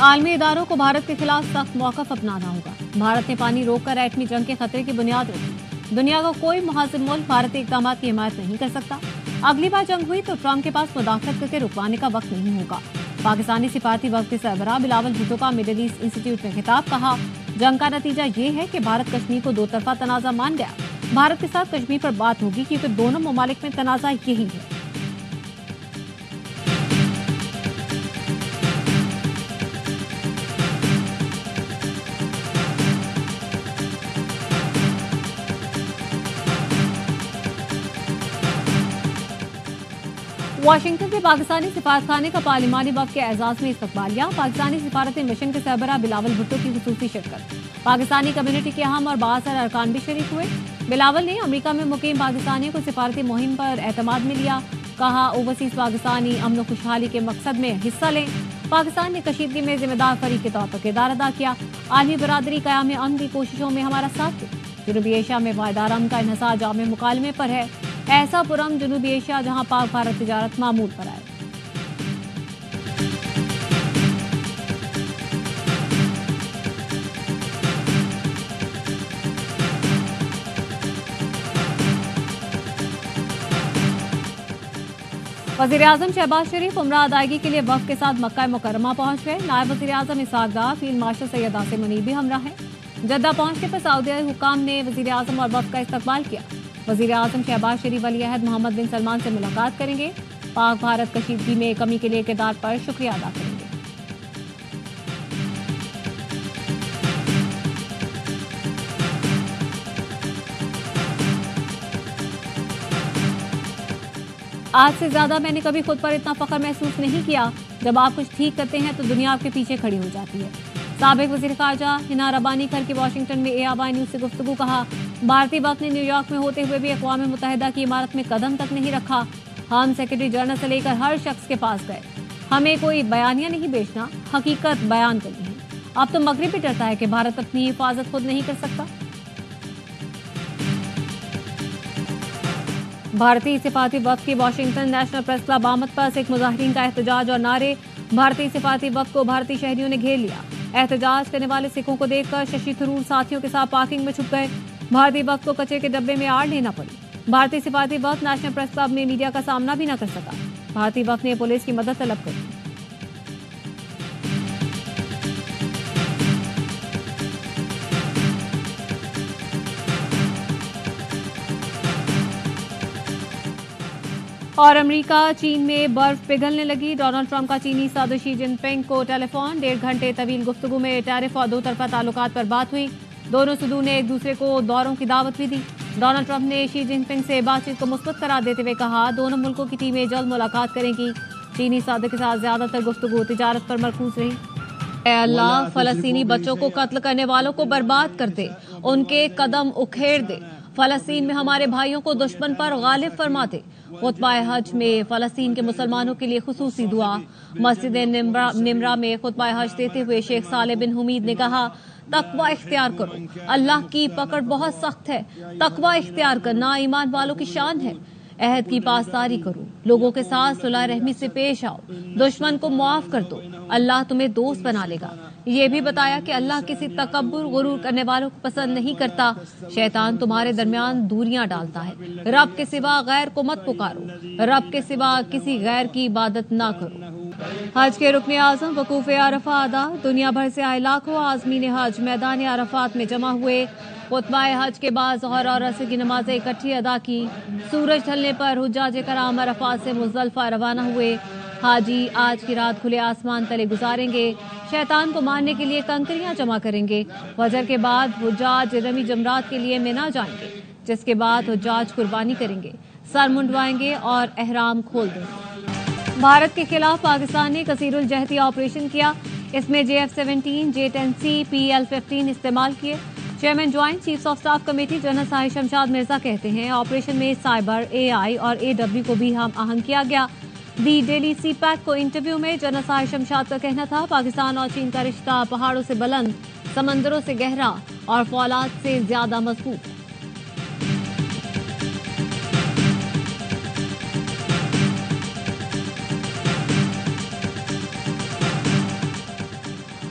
आलमी इदारों को भारत के खिलाफ सख्त मौकफ अपनाना होगा। भारत ने पानी रोककर एटमी जंग के खतरे की बुनियाद रखी। दुनिया का कोई मुहाजिर मुल्क भारतीय इकदाम की हिमायत नहीं कर सकता। अगली बार जंग हुई तो ट्रंप के पास मुदाखलत करके रुकवाने का वक्त नहीं होगा। पाकिस्तानी सिफारती वक्त के सरबराह बिलावल भुट्टो का मिडिल ईस्ट इंस्टीट्यूट में खिताब, कहा जंग का नतीजा ये है कि भारत कश्मीर को दो तरफा तनाजा मान गया। भारत के साथ कश्मीर पर बात होगी क्योंकि दोनों ममालिक में तनाजा यही है। वाशिंगटन के पाकिस्तानी सिफारतखाने का पार्लिमानी वक्त के एजाज में इस्तकबालिया। पाकिस्तानी सिफारती मिशन के सरबराह बिलावल भुट्टो की खुसूसी शिरकत। पाकिस्तानी कम्युनिटी के अहम और बाअसर अरकान भी शरीक हुए। बिलावल ने अमेरिका में मुकीम पाकिस्तानियों को सिफारती मुहिम पर एतमाद में लिया। कहा ओवरसीज पाकिस्तानी अमन खुशहाली के मकसद में हिस्सा लें। पाकिस्तान ने कशीदगी में जिम्मेदार फरीक के तौर पर किरदार अदा किया। आलमी बरादरी कयाम अमन की कोशिशों में हमारा साथ दे। जनूबी एशिया में वायदार अमन का इन्हसार जाम मुकालमे पर है। ऐसा पुरम जनूबी एशिया जहां पाक भारत तिजारत मामूल पर आए। वज़ीर-ए-आज़म शहबाज शरीफ उम्रा अदायगी के लिए वफ़द के साथ मक्का मुकर्रमा पहुंच गए। नायब वज़ीर-ए-आज़म इसहाक डार, फील्ड मार्शल सैयद आसिम मुनीर भी हमरा हैं। जद्दा पहुंचने पर सऊदी हुकाम ने वज़ीर-ए-आज़म और वफ़द का इस्तकबाल किया। वज़ीर-ए-आज़म शहबाज शरीफ वली-अहद मोहम्मद बिन सलमान से मुलाकात करेंगे। पाक भारत कशीदगी में कमी के लिए किरदार पर शुक्रिया अदा करेंगे। आज से ज्यादा मैंने कभी खुद पर इतना फख्र महसूस नहीं किया। जब आप कुछ ठीक करते हैं तो दुनिया आपके पीछे खड़ी हो जाती है। साबिक वज़ीर ख़ारजा हिना रब्बानी कल के वाशिंगटन में ARY न्यूज़ से गुफ्तगू, कहा भारतीय वफ़द ने न्यूयॉर्क में होते हुए भी अक़वाम मुत्तहिदा की इमारत में कदम तक नहीं रखा। हम सेक्रेटरी जनरल से लेकर हर शख्स के पास गए। हमें कोई बयानिया नहीं बेचना, हकीकत बयान करनी है। अब तो मगरिब भी डरता है कि भारत अपनी हिफाजत खुद नहीं कर सकता। भारतीय सिफारती वफ़द की वाशिंगटन नेशनल प्रेस क्लब आमद पर सिख मुजाहिरीन का एहतजाज और नारे। भारतीय सिफारती वफ़द को भारतीय शहरियों ने घेर लिया। एहतजाज करने वाले सिखों को देखकर शशि थरूर साथियों के साथ पार्किंग में छुप गए। भारतीय वफ़द को कचरे के डब्बे में आड़ लेना पड़ी। भारतीय सिफारती वफ़द नेशनल प्रेस क्लब में मीडिया का सामना भी न कर सका। भारतीय वफ़द ने पुलिस की मदद तलब करी। और अमेरिका चीन में बर्फ पिघलने लगी। डोनाल्ड ट्रंप का चीनी सदर शी जिनपिंग को टेलीफोन। 1.5 घंटे तवील गुफ्तगू में टैरिफ और दो तरफा ताल्लुकात पर बात हुई। दोनों सदूर ने एक दूसरे को दौरों की दावत भी दी। डोनाल्ड ट्रंप ने शी जिनपिंग से बातचीत को मुस्बत करार देते हुए कहा दोनों मुल्कों की टीमें जल्द मुलाकात करेंगी। चीनी सदर के साथ ज्यादातर गुफ्तगू तिजारत पर मरकूज रही। अल्लाह फलस्तीनी बच्चों को कत्ल करने वालों को बर्बाद कर दे, उनके कदम उखेड़ दे। फलस्तीन में हमारे भाइयों को दुश्मन पर गालिब फरमाते। खुतबा हज में फलस्तीन के मुसलमानों के लिए खुसूसी दुआ। मस्जिद निमरा में खुतबा हज देते हुए शेख साले बिन हुमीद ने कहा तकवा इख्तियार करो, अल्लाह की पकड़ बहुत सख्त है। तकवा इख्तियार करना ईमान वालों की शान है। अहद की पासदारी करो, लोगों के साथ सुलह रहमी से पेश आओ, दुश्मन को मुआफ कर दो, अल्लाह तुम्हें दोस्त बना लेगा। ये भी बताया कि अल्लाह किसी तकब्बुर गुरूर करने वालों को पसंद नहीं करता। शैतान तुम्हारे दरमियान दूरियां डालता है। रब के सिवा गैर को मत पुकारो, रब के सिवा किसी गैर की इबादत ना करो। हज के रुकन आजम वकूफ अरफा अदा। दुनिया भर से आए लाखों आजमीन हज मैदान अरफात में जमा हुए। खुतबा हज के बाद ज़ोहर और असर की नमाजें इकट्ठी अदा की। सूरज ढलने पर हुज्जाज कराम अरफात से मुज़दलिफा रवाना हुए। हाजी आज की रात खुले आसमान तले गुजारेंगे। शैतान को मारने के लिए कंकरियां जमा करेंगे। फजर के बाद हुज्जाज रमी जमरात के लिए मिना जाएंगे, जिसके बाद हुज्जाज कुर्बानी करेंगे, सर मुंडवाएंगे और एहराम खोल देंगे। भारत के खिलाफ पाकिस्तान ने कसीरुल जहती ऑपरेशन किया। इसमें JF-17, J-10C, PL-15 इस्तेमाल किए। Chairman joint chiefs of staff committee general Sahib Shamshad Mirza कहते हैं ऑपरेशन में साइबर, AI और AW को भी हम आहंग किया गया। दी डेली CPAC को इंटरव्यू में जनरल साहिब शमशाद का कहना था पाकिस्तान और चीन का रिश्ता पहाड़ों से बुलंद, समंदरों से गहरा और फौलाद से ज्यादा मजबूत।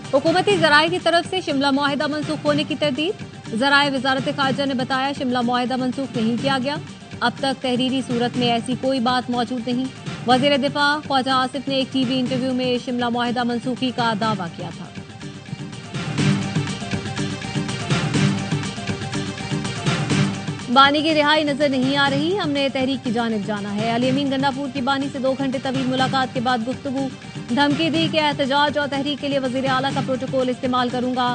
हुकूमती जराये की तरफ से शिमला मुआहिदा मनसूख होने की तरदीद। जराये वजारत खारजा ने बताया शिमला मुआहिदा मनसूख नहीं किया गया। अब तक तहरीरी सूरत में ऐसी कोई बात मौजूद नहीं। वजीर दिफा ख्वाजा आसिफ ने एक टीवी इंटरव्यू में शिमला मुआहिदा मनसूखी का दावा किया था। बानी की रिहाई नजर नहीं आ रही, हमने तहरीक की जानिब जाना है। अली अमीन गंडापुर की बानी से 2 घंटे तवील मुलाकात के बाद गुफ्तगू। धमकी दी कि एहतजाज और तहरीक के लिए वजीर आला का प्रोटोकॉल इस्तेमाल करूंगा।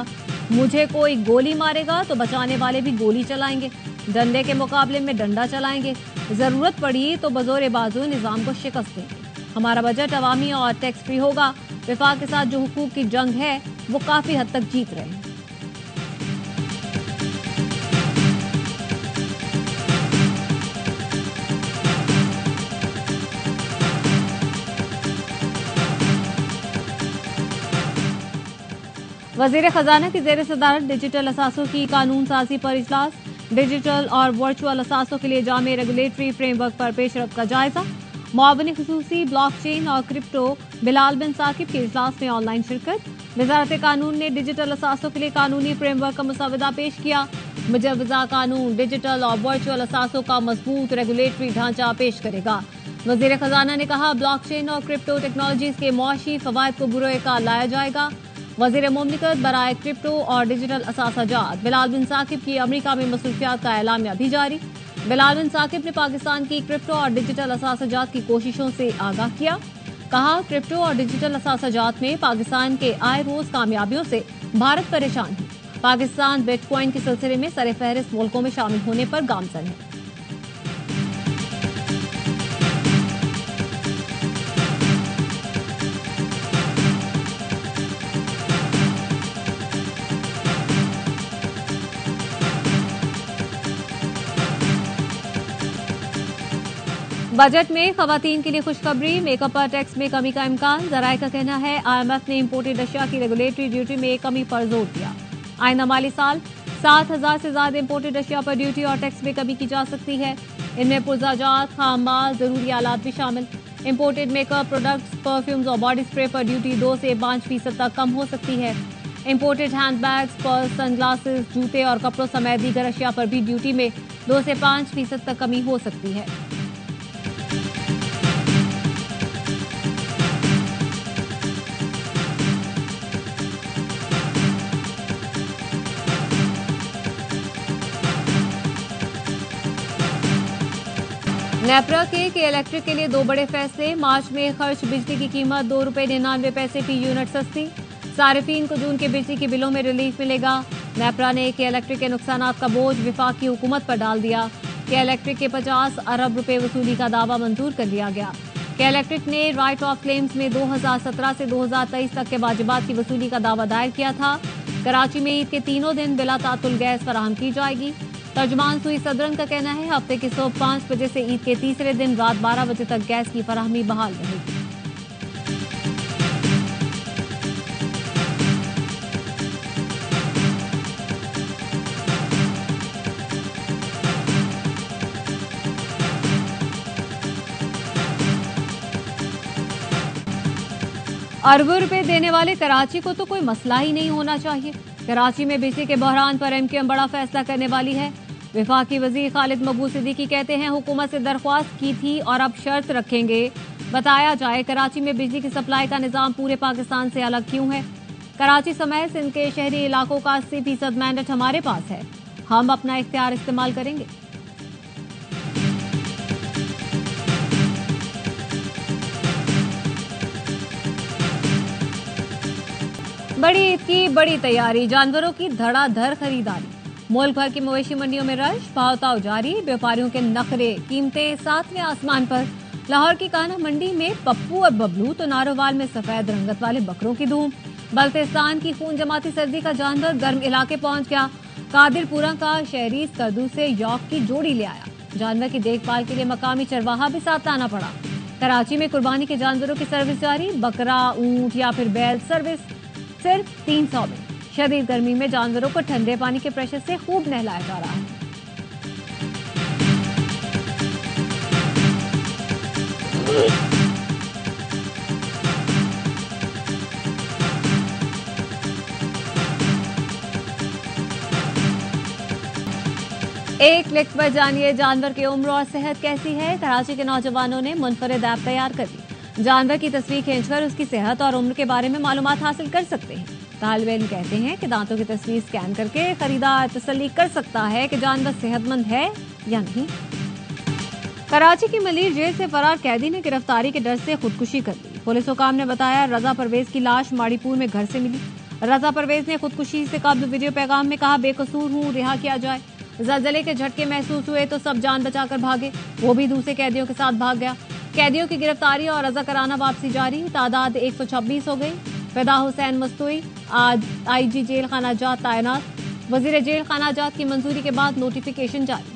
मुझे कोई गोली मारेगा तो बचाने वाले भी गोली चलाएंगे, डंडे के मुकाबले में डंडा चलाएंगे, जरूरत पड़ी तो बजोर बाजू निजाम को शिकस्त देंगे। हमारा बजट अवामी और टैक्स फ्री होगा। विफाक के साथ जो हुकूक की जंग है वो काफी हद तक जीत रहे हैं। वजीर खजाना की जेर सदारत डिजिटल असासों की कानून साजी पर इजलास। डिजिटल और वर्चुअल असासों के लिए जामे रेगुलेटरी फ्रेमवर्क पर पेशरफ का जायजा। मुआवनी खुसूसी ब्लॉकचेन और क्रिप्टो बिलाल बिन साकिब के इजलास में ऑनलाइन शिरकत। वजारत कानून ने डिजिटल असासों के लिए कानूनी फ्रेमवर्क का मुसवदा पेश किया। मुजवजा कानून डिजिटल और वर्चुअल असासों का मजबूत रेगुलेटरी ढांचा पेश करेगा। वजीर खजाना ने कहा ब्लॉकचेन और क्रिप्टो टेक्नोलॉजीज के मुआशी फवायद को बुरोए का लाया जाएगा। वजीर मुमलिकत बराए क्रिप्टो और डिजिटल असासाजात बिलाल बिन साकिब की अमरीका में मसरूफियात का एलामिया भी जारी। बिलाल बिन साकिब ने पाकिस्तान की क्रिप्टो और डिजिटल असासाजात की कोशिशों से आगाह किया। कहा क्रिप्टो और डिजिटल असासाजात में पाकिस्तान के आए रोज कामयाबियों से भारत परेशान है। पाकिस्तान बिटकॉइन के सिलसिले में सरे फहरिस्त मुल्कों में शामिल होने पर गामजन है। बजट में खवातीन के लिए खुशखबरी, मेकअप पर टैक्स में कमी का इम्कान। जराये का कहना है IMF ने इम्पोर्टेड अशिया की रेगुलेटरी ड्यूटी में कमी पर जोर दिया। आइंदा माली साल 7,000 से ज्यादा इम्पोर्टेड अशिया पर ड्यूटी और टैक्स में कमी की जा सकती है। इनमें पुर्जाजात, खाम माल, जरूरी आलात भी शामिल। इम्पोर्टेड मेकअप प्रोडक्ट्स, परफ्यूम्स और बॉडी स्प्रे पर ड्यूटी 2 से 5% तक कम हो सकती है। इम्पोर्टेड हैंडबैग्स, पर्स, सनग्लासेस, जूते और कपड़ों समेत दीगर अशिया पर भी ड्यूटी में 2 से 5% तक कमी हो सकती है। नेपरा के इलेक्ट्रिक के लिए 2 बड़े फैसले। मार्च में खर्च बिजली की कीमत ₹2.99 फी यूनिट सस्ती। सारिफीन को जून के बिजली के बिलों में रिलीफ मिलेगा। नेपरा ने के इलेक्ट्रिक के नुकसानात का बोझ विफाक की हुकूमत पर डाल दिया। के इलेक्ट्रिक के 50 अरब रुपए वसूली का दावा मंजूर कर लिया गया। के इलेक्ट्रिक ने राइट ऑफ क्लेम्स में 2017 से 2023 तक के वाजिबात की वसूली का दावा दायर किया था। कराची में ईद के तीनों दिन बिला तातुल गैस फराहम की जाएगी। तर्जमान सुई सदरन का कहना है हफ्ते के सुबह 5 बजे से ईद के तीसरे दिन रात 12 बजे तक गैस की फराहमी बहाल रहेगी। अरबों रुपए देने वाले कराची को तो कोई मसला ही नहीं होना चाहिए। कराची में बिजली के बहरान पर MQM बड़ा फैसला करने वाली है। विफाकी वजीर खालिद मकबूल सिद्दीकी कहते हैं हुकूमत से दरख्वास्त की थी और अब शर्त रखेंगे। बताया जाए कराची में बिजली की सप्लाई का निजाम पूरे पाकिस्तान से अलग क्यों है। कराची समेत सिंध के शहरी इलाकों का 80% मैंडेट हमारे पास है, हम अपना इख्तियार इस्तेमाल करेंगे। बड़ी ईद की बड़ी तैयारी, जानवरों की धड़ाधड़ खरीदारी। मुल्क भर की मवेशी मंडियों में रश, भाव-ताव जारी, व्यापारियों के नखरे, कीमतें 7वें आसमान पर। लाहौर की काना मंडी में पप्पू और बबलू तो नारोवाल में सफेद रंगत वाले बकरों की धूम। बल्तिस्तान की खून जमाती सर्दी का जानवर गर्म इलाके पहुंच गया। कादिरपुरा का शहरी कद्दू से यॉर्क की जोड़ी ले आया। जानवर की देखभाल के लिए मकामी चरवाहा भी साथ लाना पड़ा। कराची में कुर्बानी के जानवरों की सर्विस जारी। बकरा, ऊंट या फिर बैल सर्विस सिर्फ 300 में। शदीद गर्मी में जानवरों को ठंडे पानी के प्रेशर से खूब नहलाया जा रहा है। एक क्लिक पर जानिए जानवर की उम्र और सेहत कैसी है। कराची के नौजवानों ने मुनफरिद ऐप तैयार कर दी। जानवर की तस्वीर खींचकर उसकी सेहत और उम्र के बारे में मालूमात हासिल कर सकते हैं। तालिब इल्म कहते हैं कि दांतों की तस्वीर स्कैन करके खरीदार तसल्ली कर सकता है कि जानवर सेहतमंद है या नहीं। कराची की मलिर जेल से फरार कैदी ने गिरफ्तारी के डर से खुदकुशी कर ली। पुलिस हुकाम ने बताया रजा परवेज की लाश माड़ीपुर में घर से मिली। रजा परवेज ने खुदकुशी से कब्ल वीडियो पैगाम में कहा, बेकसूर हूँ, रिहा किया जाए। जलजले के झटके महसूस हुए तो सब जान बचाकर भागे, वो भी दूसरे कैदियों के साथ भाग गया। कैदियों की गिरफ्तारी और रजाकाराना वापसी जारी, तादाद 126 हो गई। फिदा हुसैन मस्तूई आज IG जेल खाना जात तैनात। वजीर जेल खाना जात की मंजूरी के बाद नोटिफिकेशन जारी।